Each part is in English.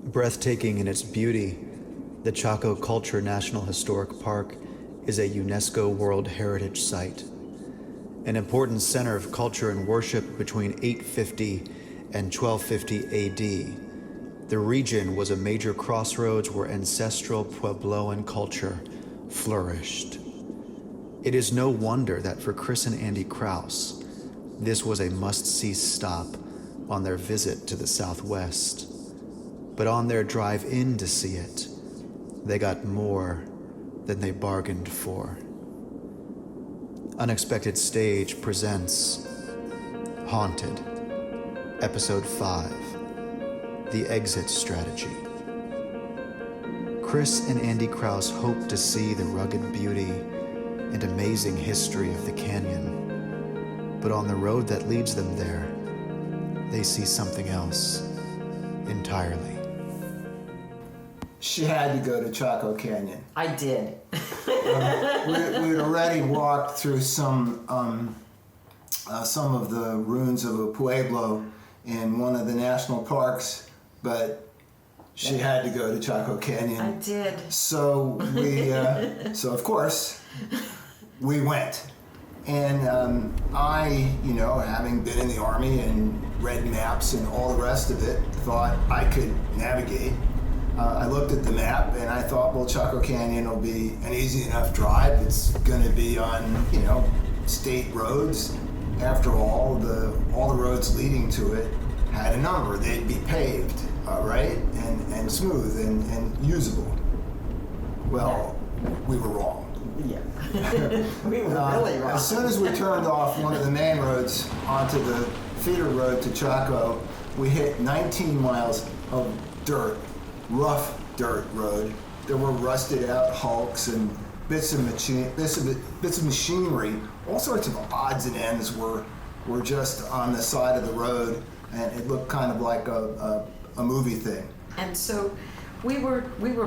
Breathtaking in its beauty, the Chaco Culture National Historic Park is a UNESCO World Heritage Site, an important center of culture and worship between 850 and 1250 AD. The region was a major crossroads where ancestral Puebloan culture flourished. It is no wonder that for Chris and Andy Kraus, this was a must-see stop on their visit to the Southwest. But on their drive in to see it, they got more than they bargained for. Unexpected Stage presents Haunted, Episode 5, The Exit Strategy. Chris and Andy Kraus hope to see the rugged beauty and amazing history of the canyon, but on the road that leads them there, they see something else entirely. She had to go to Chaco Canyon. I did. We'd already walked through some of the ruins of a pueblo in one of the national parks, but she had to go to Chaco Canyon. I did. So so of course, we went. And I, having been in the Army and read maps and all the rest of it, thought I could navigate. I looked at the map and I thought, well, Chaco Canyon will be an easy enough drive. It's going to be on, state roads. After all the roads leading to it had a number. They'd be paved, right, and smooth and usable. Well, we were wrong. Yeah. We were really wrong. As soon as we turned off one of the main roads onto the feeder road to Chaco, we hit 19 miles of dirt. Rough dirt road. There were rusted out hulks and bits of machinery. All sorts of odds and ends were just on the side of the road, and it looked kind of like a movie thing. And so we were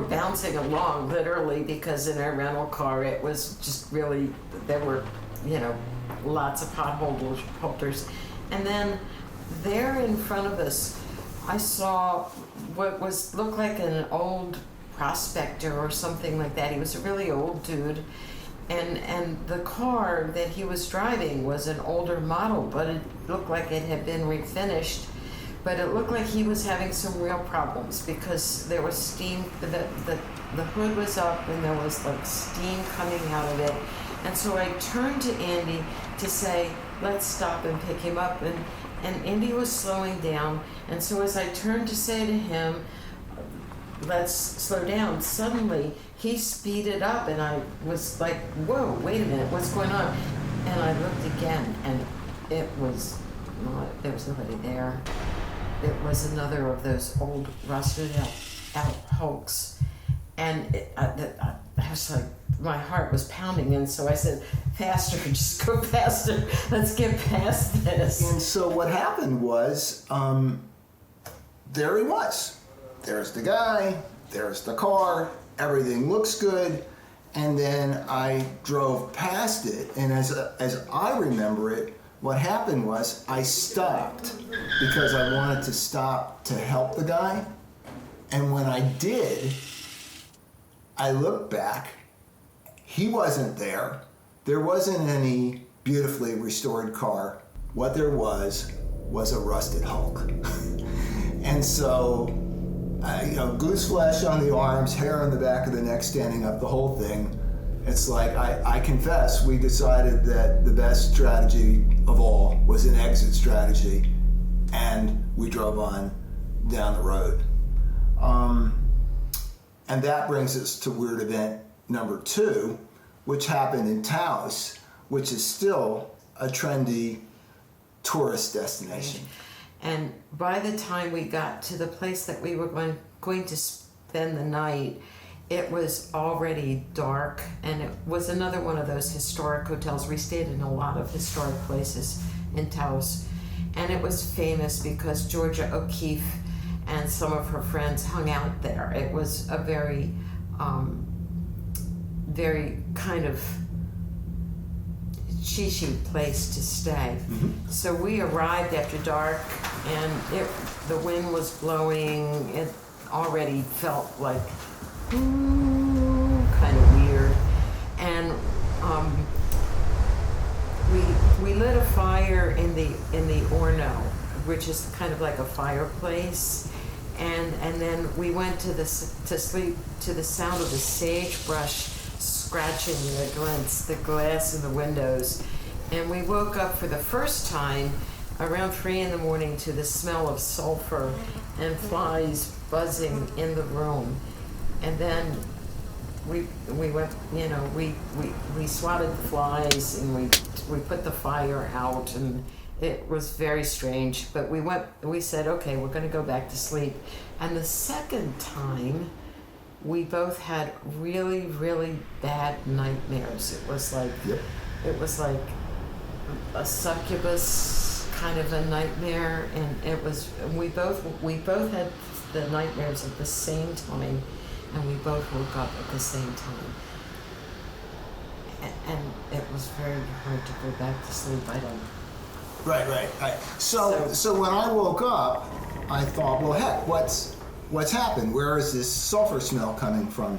bouncing along literally, because in our rental car it was just really, there were lots of potholders. And then there in front of us I saw what looked like an old prospector or something like that. He was a really old dude, and the car that he was driving was an older model, but it looked like it had been refinished. But it looked like he was having some real problems because there was steam. The hood was up and there was like steam coming out of it. And so I turned to Andy to say, let's stop and pick him up. And Andy was slowing down, and so as I turned to say to him, let's slow down, suddenly he speeded up, and I was like, whoa, wait a minute, what's going on? And I looked again, and there was nobody there. It was another of those old rusted out hulks. And I was like, my heart was pounding, and so I said, faster, just go faster, let's get past this. And so what happened was, there he was. There's the guy, there's the car, everything looks good, and then I drove past it, and as I remember it, what happened was I stopped because I wanted to stop to help the guy, and when I did, I looked back. He wasn't there. There wasn't any beautifully restored car. What there was a rusted hulk. And so, goose flesh on the arms, hair on the back of the neck, standing up, the whole thing. It's like, I confess, we decided that the best strategy of all was an exit strategy, and we drove on down the road. And that brings us to weird event number 2, which happened in Taos, which is still a trendy tourist destination. And by the time we got to the place that we were going to spend the night, it was already dark, and it was another one of those historic hotels. We stayed in a lot of historic places in Taos, and it was famous because Georgia O'Keeffe and some of her friends hung out there. It was a very, very kind of chic place to stay. Mm-hmm. So we arrived after dark, and the wind was blowing. already felt like kind of weird. And we lit a fire in the Orno, which is kind of like a fireplace. And then we went to sleep to the sound of the sagebrush scratching against the glass in the windows. And we woke up for the first time around 3 a.m. to the smell of sulfur and flies buzzing in the room. And then we went, we swatted the flies and we put the fire out, and it was very strange. But we said, okay, we're going to go back to sleep. And the second time, we both had really, really bad nightmares. It was like, it was like a succubus kind of a nightmare, and it was, we both had the nightmares at the same time, and we both woke up at the same time. And it was very hard to go back to sleep. I don't. Right. So when I woke up, I thought, well, heck, what's happened? Where is this sulfur smell coming from?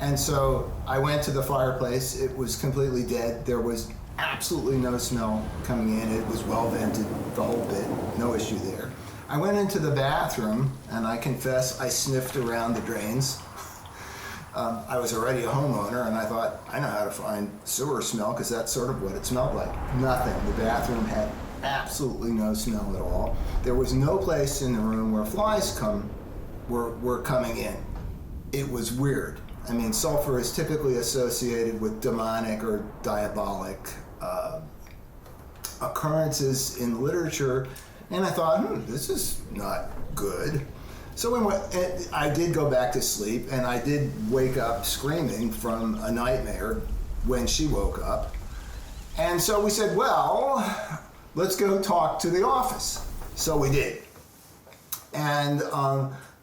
And so I went to the fireplace. It was completely dead. There was absolutely no smell coming in. It was well vented, the whole bit. No issue there. I went into the bathroom, and I confess I sniffed around the drains. I was already a homeowner, and I thought, I know how to find sewer smell, because that's sort of what it smelled like. Nothing. The bathroom had absolutely no smell at all. There was no place in the room where flies were coming in. It was weird. I mean, sulfur is typically associated with demonic or diabolic occurrences in literature, and I thought, this is not good. So I did go back to sleep, and I did wake up screaming from a nightmare when she woke up. And so we said, well, let's go talk to the office. So we did. And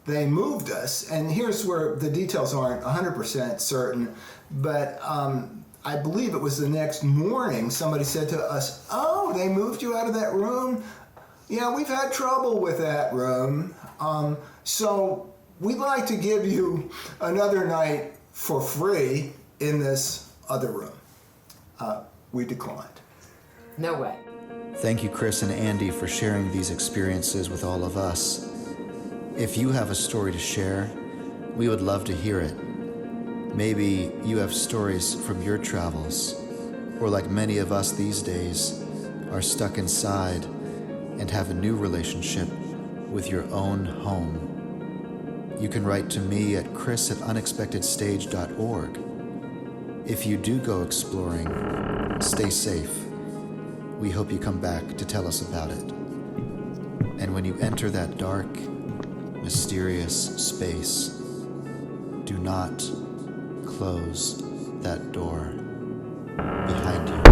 they moved us, and here's where the details aren't 100% certain, but I believe it was the next morning somebody said to us, oh, they moved you out of that room? Yeah, we've had trouble with that room. So we'd like to give you another night for free in this other room. We declined. No way. Thank you, Chris and Andy, for sharing these experiences with all of us. If you have a story to share, we would love to hear it. Maybe you have stories from your travels, or like many of us these days, are stuck inside and have a new relationship with your own home. You can write to me at chris@unexpectedstage.org. If you do go exploring, stay safe. We hope you come back to tell us about it. And when you enter that dark, mysterious space, do not close that door behind you.